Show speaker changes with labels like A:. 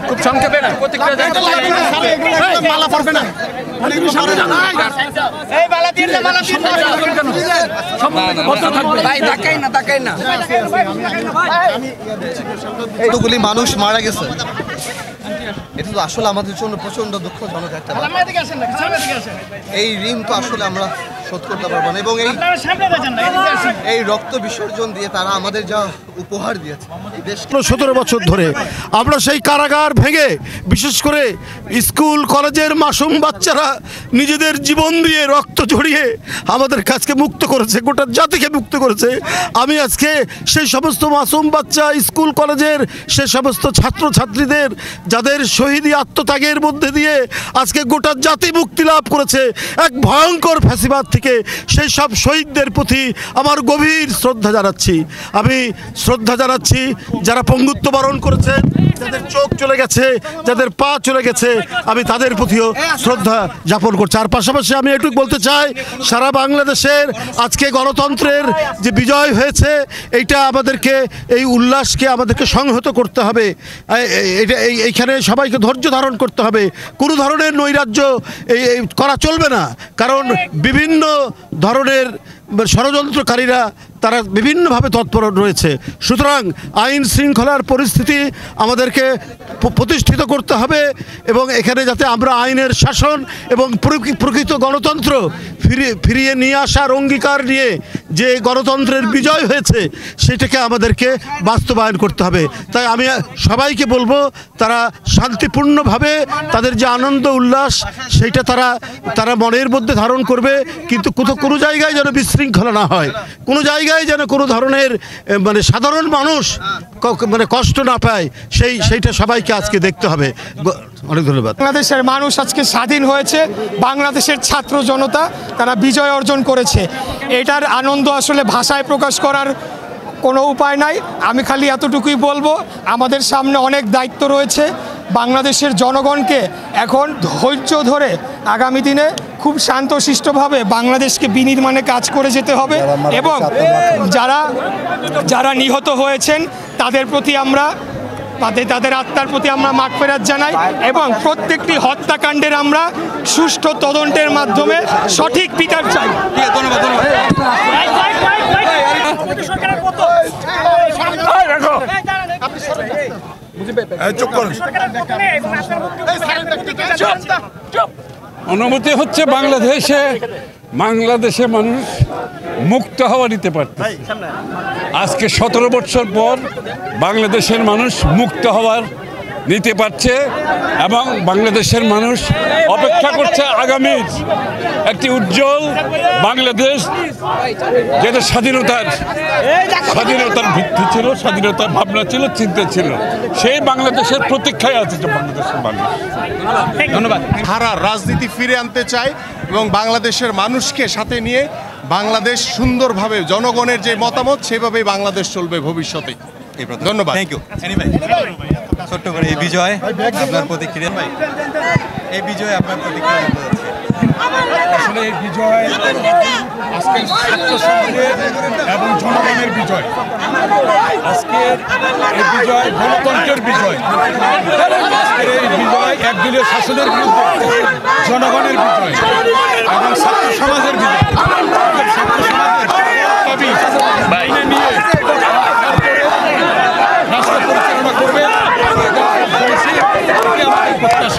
A: খুব সংক্ষেপে মালা পড়বে না
B: এতগুলি মানুষ মারা গেছে, এটা তো আসলে আমাদের জন্য প্রচন্ড দুঃখজনক একটা ব্যাপার। এই ঋণ তো আসলে আমরা শোধ করতে পারবো না, এবং এই রক্ত বিসর্জন দিয়ে তারা আমাদের যা উপহার দিয়েছে,
C: 17 বছর ধরে আমরা সেই কারাগার ভেঙে, বিশেষ করে স্কুল কলেজের মাসুম বাচ্চারা নিজেদের জীবন দিয়ে রক্ত ঝরিয়ে আমাদের কাছকে মুক্ত করেছে, গোটা জাতিকে মুক্ত করেছে। আমি আজকে সেই সমস্ত মাসুম বাচ্চা, স্কুল কলেজের সে সমস্ত ছাত্রছাত্রীদের যাদের শহীদি আত্মত্যাগের মধ্যে দিয়ে আজকে গোটা জাতি মুক্তি লাভ করেছে এক ভয়ঙ্কর ফ্যাসিবাদ থেকে, সেই সব শহীদদের প্রতি আমার গভীর শ্রদ্ধা জানাচ্ছি। আমি শ্রদ্ধা জানাচ্ছি যারা পঙ্গুত্ব বরণ করেছেন, যাদের চোখ চলে গেছে, যাদের পা চলে গেছে, আমি তাদের প্রতিও শ্রদ্ধা জ্ঞাপন করছি। আর পাশাপাশি আমি এটুকু বলতে চাই, সারা বাংলাদেশের আজকে গণতন্ত্রের যে বিজয় হয়েছে, এইটা আমাদেরকে, এই উল্লাসকে আমাদেরকে সংহত করতে হবে। এইখানে সবাইকে ধৈর্য ধারণ করতে হবে, কোনো ধরনের নৈরাজ্য করা চলবে না, কারণ বিভিন্ন ধরনের ষড়যন্ত্রকারীরা তারা বিভিন্নভাবে তৎপর রয়েছে। সুতরাং আইন শৃঙ্খলার পরিস্থিতি আমাদেরকে প্রতিষ্ঠিত করতে হবে, এবং এখানে যাতে আমরা আইনের শাসন এবং প্রকৃত গণতন্ত্র ফিরিয়ে নিয়ে আসার অঙ্গীকার নিয়ে যে গণতন্ত্রের বিজয় হয়েছে, সেটাকে আমাদেরকে বাস্তবায়ন করতে হবে। তাই আমি সবাইকে বলবো, তারা শান্তিপূর্ণভাবে তাদের যে আনন্দ উল্লাস, সেইটা তারা মনের মধ্যে ধারণ করবে, কিন্তু কোনো জায়গায় যেন বিশৃঙ্খলা না হয়, কোনো জায়গায় যেন কোনো ধরনের মানে সাধারণ মানুষ মানে কষ্ট না পায়, সেইটা সবাইকে আজকে দেখতে হবে। অনেক ধন্যবাদ।
D: বাংলাদেশের মানুষ আজকে স্বাধীন হয়েছে, বাংলাদেশের ছাত্র জনতা তারা বিজয় অর্জন করেছে। এটার আনন্দ আসলে ভাষায় প্রকাশ করার কোনো উপায় নাই। আমি খালি এতটুকুই বলবো, আমাদের সামনে অনেক দায়িত্ব রয়েছে। বাংলাদেশের জনগণকে এখন ধৈর্য ধরে আগামী দিনে খুব শান্তশিষ্টভাবে বাংলাদেশকে বিনির্মাণে কাজ করে যেতে হবে, এবং যারা নিহত হয়েছেন তাদের প্রতি আমরা তাদের আত্মার প্রতি আমরা মাগফিরাত জানাই, এবং প্রত্যেকটি হত্যাকাণ্ডের আমরা সুষ্ঠু তদন্তের মাধ্যমে সঠিক বিচার চাই।
E: অনুমতি হচ্ছে বাংলাদেশে মানুষ মুক্ত হওয়া নিতে পারত। আজকে 17 বছর পর বাংলাদেশের মানুষ মুক্ত হওয়ার নিতে পারছে, এবং বাংলাদেশের মানুষ অপেক্ষা করছে আগামীর একটি উজ্জ্বল বাংলাদেশ, যেটা স্বাধীনতার ভিত্তি ছিল, স্বাধীনতার ভাবনা ছিল, চিন্তা ছিল, সেই বাংলাদেশের প্রতীক্ষায় আছে যে বাংলাদেশের মানুষ।
F: ধন্যবাদ। ধারা রাজনীতি ফিরে আনতে চাই, এবং বাংলাদেশের মানুষকে সাথে নিয়ে বাংলাদেশ সুন্দরভাবে, জনগণের যে মতামত সেভাবেই বাংলাদেশ চলবে ভবিষ্যতে। ধন্যবাদ। Thank you.
B: ছোট্ট করে এই বিজয় আপনার প্রতিক্রিয়া, এই বিজয় আপনার প্রতিক্রিয়া
E: আসলে এই বিজয় আজকের ছাত্র সমাজের এবং জনগণের বিজয়, আজকের এই বিজয় গণতন্ত্রের বিজয়, আজকের এই বিজয় একদলীয় শাসনের বিরুদ্ধে জনগণের বিজয় এবং ছাত্র সমাজের বিজয়। ছাত্র সমাজের দাবি নিয়ে রাষ্ট্র পরিচালনা করবে, প্রত্যাশা